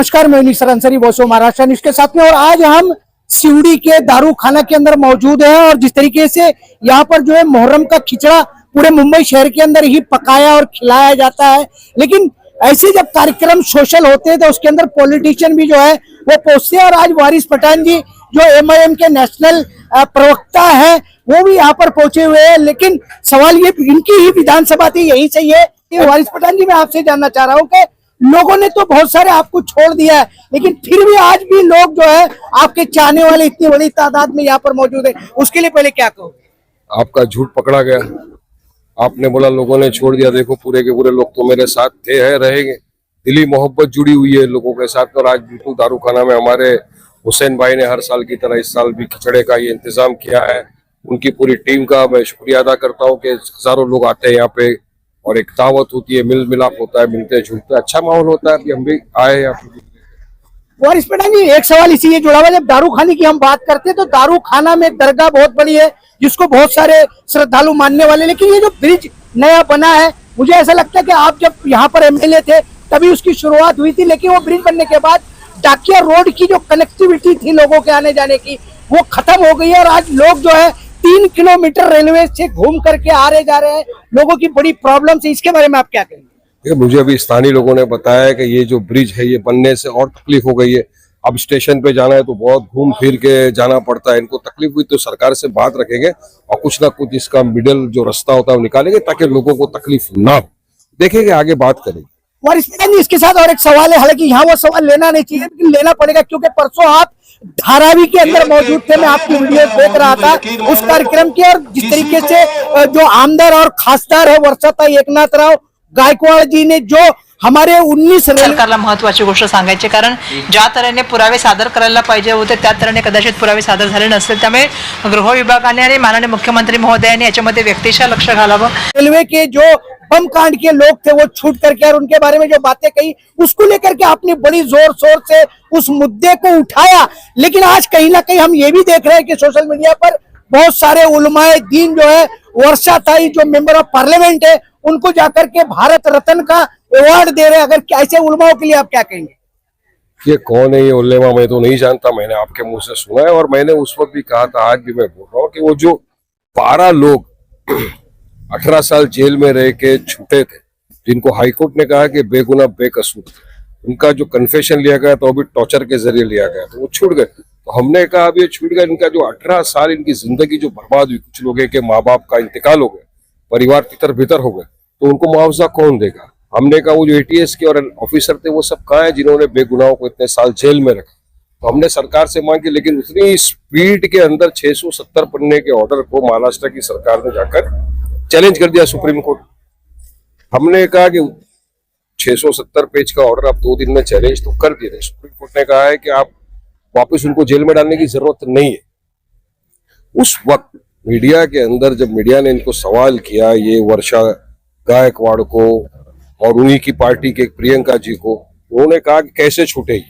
नमस्कार, मैं Nishar Ansari, voice of Maharashtra news के साथ में। और आज हम सिवड़ी के दारू खाना के अंदर मौजूद हैं और जिस तरीके से यहाँ पर जो है मुहर्रम का खिचड़ा पूरे मुंबई शहर के अंदर ही पकाया और खिलाया जाता है, लेकिन ऐसे जब कार्यक्रम सोशल होते हैं तो उसके अंदर पॉलिटिशियन भी जो है वो पहुंचते हैं। और आज वारिस पठान जी जो MIM के नेशनल प्रवक्ता है वो भी यहाँ पर पहुंचे हुए हैं, लेकिन सवाल ये इनकी ही विधानसभा थी, यही सही है। वारिस पठान जी, मैं आपसे जानना चाह रहा हूँ कि लोगों ने तो बहुत सारे आपको छोड़ दिया है, लेकिन फिर भी आज भी लोग जो है आपके चाहने वाले इतनी बड़ी तादाद में यहाँ पर मौजूद है, उसके लिए पहले क्या कहोगे? आपका झूठ पकड़ा गया। आपने बोला लोगों ने छोड़ दिया, देखो पूरे के पूरे लोग तो मेरे साथ थे, है, रहेंगे। दिली मोहब्बत जुड़ी हुई है लोगों के साथ। और आज बिल्कुल दारू खाना में हमारे हुसैन भाई ने हर साल की तरह इस साल भी खिचड़े का ये इंतजाम किया है। उनकी पूरी टीम का मैं शुक्रिया अदा करता हूँ कि हजारों लोग आते हैं यहाँ पे और एक दावत होती है, मिल मिलाप होता है, मिलते जुलते, अच्छा माहौल होता है। अभी हम भी आए हैं। वारिस पठान जी, एक सवाल इसी जुड़ा हुआ, जब दारू खाने की हम बात करते हैं तो दारू खाना में दरगाह बहुत बड़ी है जिसको बहुत सारे श्रद्धालु मानने वाले, लेकिन ये जो ब्रिज नया बना है, मुझे ऐसा लगता है कि आप जब यहाँ पर MLA थे तभी उसकी शुरुआत हुई थी, लेकिन वो ब्रिज बनने के बाद डाकिया रोड की जो कनेक्टिविटी थी लोगों के आने जाने की वो खत्म हो गई है। और आज लोग जो है 3 किलोमीटर रेलवे से घूम करके आ रहे जा रहे हैं, लोगों की बड़ी प्रॉब्लम है। इसके बारे में आप क्या कहेंगे? मुझे अभी स्थानीय लोगों ने बताया कि ये जो ब्रिज है ये बनने से और तकलीफ हो गई है। अब स्टेशन पे जाना है तो बहुत घूम फिर के जाना पड़ता है। इनको तकलीफ हुई तो सरकार से बात रखेंगे और कुछ ना कुछ इसका मिडिल जो रास्ता होता है वो निकालेंगे ताकि लोगों को तकलीफ ना हो। देखेंगे, आगे बात करेंगे। वारिस पठान जी, इसके साथ और एक सवाल है, हालांकि यहाँ वो सवाल लेना नहीं चाहिए लेकिन लेना पड़ेगा क्योंकि परसों आप धारावी के अंदर मौजूद थे, मैं आपकी वीडियो देख रहा था उस कार्यक्रम की। और जिस तरीके से जो आमदार और खासदार है वर्षाताई एकनाथराव गायकवाड जी ने जो हमारे 19 सरकारला महत्त्वाची गोष्ट सांगायची, कारण ज्या तऱ्हेने पुरावे सादर करायला पाहिजे होते त्या तऱ्हेने कदाचित पुरावे सादर झाले नसतील, त्यामुळे गृह विभागाने आणि माननीय मुख्यमंत्री महोदयांनी याच्यामध्ये व्यक्तिशः लक्ष घालावं। रेलवे के जो बम कांड के लोग थे वो छूट करके और उनके बारे में जो बातें कही उसको लेकर के आपने बड़ी जोर शोर से उस मुद्दे को उठाया, लेकिन आज कहीं ना कहीं हम ये भी देख रहे हैं कि सोशल मीडिया पर बहुत सारे उलमाए दीन जो है वर्षाताई जो मेंबर ऑफ पार्लियामेंट है उनको जाकर के भारत रत्न का अवार्ड दे रहे हैं। अगर ऐसे उलमाओं के लिए आप क्या कहेंगे? ये कौन है ये उलेमा, मैं तो नहीं जानता, मैंने आपके मुंह से सुना है। और मैंने उस वक्त भी कहा था, आज भी मैं बोल रहा हूँ कि वो जो 12 लोग 18 साल जेल में रह के छूटे थे, जिनको हाईकोर्ट ने कहा कि बेगुनाह बेकसूर थे, उनका जो कन्फेशन लिया गया था वो भी टॉर्चर के जरिए लिया गया, तो वो छूट गए। तो हमने कहा अब ये छूट गए, इनका जो 18 साल इनकी जिंदगी जो बर्बाद हुई, कुछ लोगों के माँ बाप का इंतकाल हो गया, परिवार तितर बितर हो गए, तो उनको मुआवजा कौन देगा? हमने कहा वो जो ATS के और ऑफिसर थे वो सब कहाँ है जिन्होंने बेगुनाहों को इतने साल जेल में रखा? तो हमने सरकार से मांगी, लेकिन उतनी स्पीड के अंदर 670 पन्ने के ऑर्डर को महाराष्ट्र की सरकार ने जाकर चैलेंज कर दिया सुप्रीम कोर्ट। हमने कहा कि 670 पेज का ऑर्डर आप 2 दिन में चैलेंज तो कर दिए। सुप्रीम कोर्ट ने कहा है कि आप वापस उनको जेल में डालने की जरूरत नहीं है। उस वक्त मीडिया के अंदर जब मीडिया ने इनको सवाल किया, ये वर्षा गायकवाड़ को और उन्हीं की पार्टी के प्रियंका जी को, उन्होंने कहा कि कैसे छूटे ये,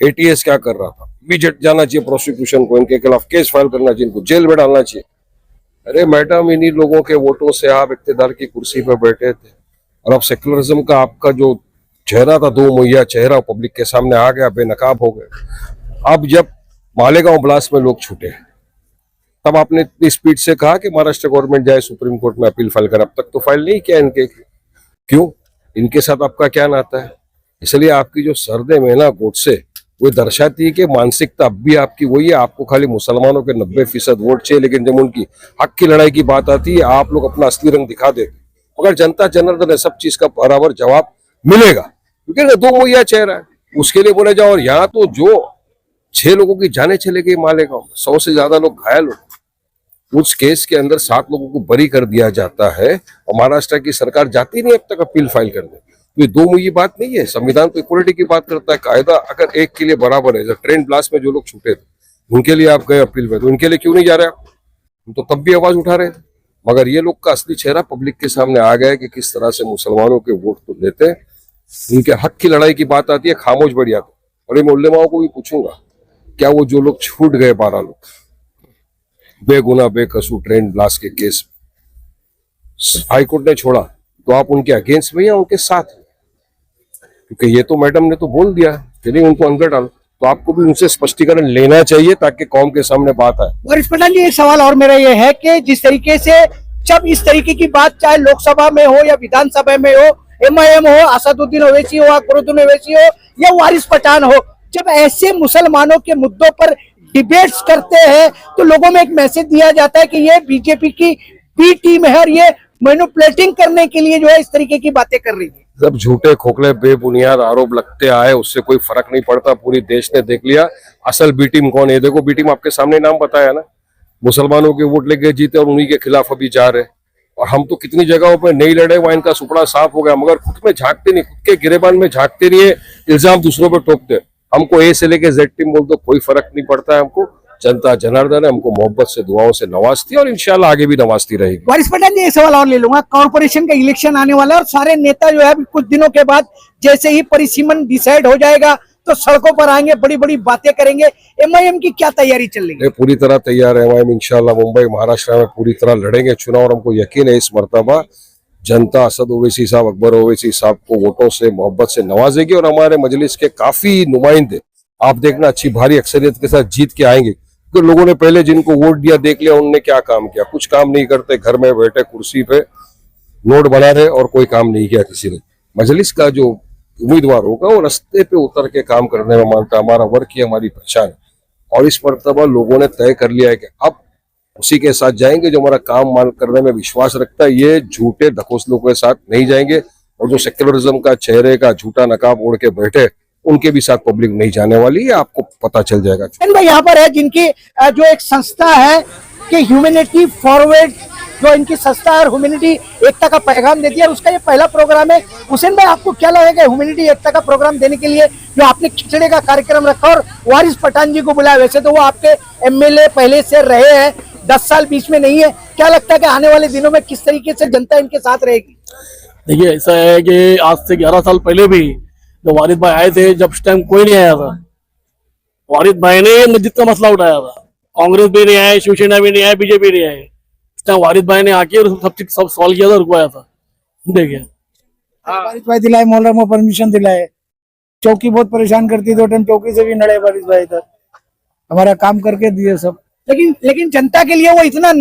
ATS क्या कर रहा था, इमीडिएट जाना चाहिए प्रोसिक्यूशन को, इनके खिलाफ केस फाइल करना चाहिए, इनको जेल में डालना चाहिए। अरे मैडम, इन्हीं लोगों के वोटों से आप इक्तिदार की कुर्सी पर बैठे थे और अब सेकुलरिज्म का आपका जो चेहरा था, 2 मुहैया चेहरा पब्लिक के सामने आ गया, बेनकाब हो गए। अब जब मालेगांव ब्लास्ट में लोग छूटे तब आपने इतनी स्पीड से कहा कि महाराष्ट्र गवर्नमेंट जाए सुप्रीम कोर्ट में अपील फाइल कर, अब तक तो फाइल नहीं किया इनके। क्यों? इनके साथ आपका क्या नाता है? इसलिए आपकी जो सरदे में ना गोडसे, वो दर्शाती है कि मानसिकता अब भी आपकी वही है। आपको खाली मुसलमानों के 90% वोट चाहिए, लेकिन जब उनकी हक की लड़ाई की बात आती है आप लोग अपना असली रंग दिखा देते। मगर जनता जनार्दन है, सब चीज का बराबर जवाब मिलेगा, क्योंकि 2 मुहैया चेहरा है, उसके लिए बोले जाओ। और यहाँ तो जो 6 लोगों की जाने चले गई मालेगांव में, 100 से ज्यादा लोग घायल हो, उस केस के अंदर 7 लोगों को बरी कर दिया जाता है और महाराष्ट्र की सरकार जाती नहीं अब तक अपील फाइल करने। ये 2 मुहैया बात नहीं है। संविधान तो इक्वलिटी की बात करता है, कायदा अगर एक के लिए बराबर है। जब ट्रेन ब्लास्ट में जो लोग छूटे थे उनके लिए आप गए अपील में, तो उनके लिए क्यों नहीं जा रहे आप? हम तो तब भी आवाज उठा रहे थे। मगर ये लोग का असली चेहरा पब्लिक के सामने आ गया कि किस तरह से मुसलमानों के वोट तो लेते हैं, उनके हक की लड़ाई की बात आती है खामोश बढ़ जाते। और ये उलेमाओं को भी पूछूंगा, क्या वो जो लोग छूट गए 12 लोग बेगुनाह बेकसूर ट्रेन ब्लास्ट के केस हाईकोर्ट ने छोड़ा, तो आप उनके अगेंस्ट में या उनके साथ? क्योंकि ये तो मैडम ने तो बोल दिया फिर ही उनको अंदर डालो। तो आपको भी उनसे स्पष्टीकरण लेना चाहिए ताकि कौम के सामने बात आए। वारिस पठान जी, एक सवाल और मेरा ये है कि जिस तरीके से जब इस तरीके की बात चाहे लोकसभा में हो या विधानसभा में हो, MIM हो, असदुद्दीन ओवैसी हो, अकबरुद्दीन ओवैसी हो या वारिस पठान हो, जब ऐसे मुसलमानों के मुद्दों पर डिबेट्स करते हैं तो लोगों में एक मैसेज दिया जाता है कि ये बीजेपी की बी टीम है और ये मैनिपुलेटिंग करने के लिए जो है इस तरीके की बातें कर रही है। जब झूठे खोखले बेबुनियाद आरोप लगते आए उससे कोई फर्क नहीं पड़ता। पूरी देश ने देख लिया असल बी टीम कौन है। देखो बी टीम आपके सामने नाम बताया ना, मुसलमानों के वोट लेके जीते और उन्हीं के खिलाफ अभी जा रहे। और हम तो कितनी जगहों पे नहीं लड़े, वहां इनका सुपड़ा साफ हो गया, मगर खुद में झांकते नहीं, खुद के गिरेबान में झांकते नहीं है, इल्जाम दूसरों पर ठोकते। हमको ए से लेके जेड टीम बोल दो, कोई फर्क नहीं पड़ता है हमको। जनता जनार्दन है हमको मोहब्बत से दुआओं से नवाजती है और इंशाल्लाह आगे भी नवाजती रहेगी। वारिस पठान जी, एक सवाल और ले लूंगा। कॉर्पोरेशन का इलेक्शन आने वाला है और सारे नेता जो है अभी कुछ दिनों के बाद जैसे ही परिसीमन डिसाइड हो जाएगा तो सड़कों पर आएंगे, बड़ी बड़ी बातें करेंगे। MIM की क्या तैयारी चल रही है? पूरी तरह तैयार है MIM, इंशाल्लाह मुंबई महाराष्ट्र में पूरी तरह लड़ेंगे चुनाव। और हमको यकीन है इस मर्तबा जनता असद ओवैसी साहब, अकबर ओवैसी साहब को वोटों से मोहब्बत से नवाजेगी और हमारे मजलिस के काफी नुमाइंदे आप देखना अच्छी भारी अक्सरियत के साथ जीत के आएंगे। तो लोगों ने पहले जिनको वोट दिया देख लिया उनने क्या काम किया, कुछ काम नहीं करते, घर में बैठे कुर्सी पे नोट बना रहे और कोई काम नहीं किया किसी ने। मजलिस का जो उम्मीदवार होगा वो रास्ते पे उतर के काम करने में मानता है, हमारा वर्क ही हमारी पहचान है। और इस मर्तबा लोगों ने तय कर लिया है कि अब उसी के साथ जाएंगे जो हमारा काम मान करने में विश्वास रखता है। ये झूठे ढकोसलों के साथ नहीं जाएंगे और जो सेक्युलरिज्म का चेहरे का झूठा नकाब ओढ़ के बैठे उनके भी साथ पब्लिक नहीं जाने वाली है, आपको पता चल जाएगा। भाई यहाँ पर है जिनकी जो एक संस्था है कि ह्यूमैनिटी फॉरवर्ड, जो इनकी संस्था है ह्यूमैनिटी एकता का पैगाम देती है, उसका ये पहला प्रोग्राम है। हुसैन भाई, आपको क्या लगेगा ह्यूमैनिटी एकता का प्रोग्राम देने के लिए जो आपने खिचड़े का कार्यक्रम रखा और वारिस पठान जी को बुलाया? वैसे तो वो आपके MLA पहले से रहे हैं, 10 साल बीच में नहीं है। क्या लगता है कि आने वाले दिनों में किस तरीके से जनता इनके साथ रहेगी? देखिए, ऐसा है कि आज से 11 साल पहले भी जब वारिस भाई आए थे, जब उस टाइम कोई नहीं आया था, वारिस भाई ने मस्जिद का मसला उठाया था। कांग्रेस भी नहीं आए, शिवसेना भी नहीं आए, बीजेपी नहीं आए। उस टाइम वारिस भाई ने आके सब सॉल्व किया था, रुकवाया था। देखिए, वारिस भाई दिलाए, मोहल्ला में परमिशन दिलाए। चौकी बहुत परेशान करती थी, टाइम चौकी से भी लड़े वारिस भाई इधर, हमारा काम करके दिए सब। लेकिन जनता के लिए वो इतना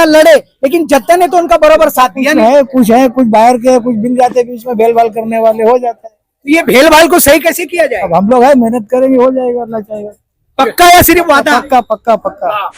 लड़े, लेकिन जनता ने तो उनका बराबर साथ दिया नहीं। कुछ बाहर के, कुछ बिल जाते बीच में, भेलभाल करने वाले हो जाता है। ये भेलभाल को सही कैसे किया जाए? अब हम लोग है, मेहनत करेंगे, हो जाएगा, अल्लाह चाहेगा। पक्का या सिर्फ वादा? पक्का पक्का पक्का।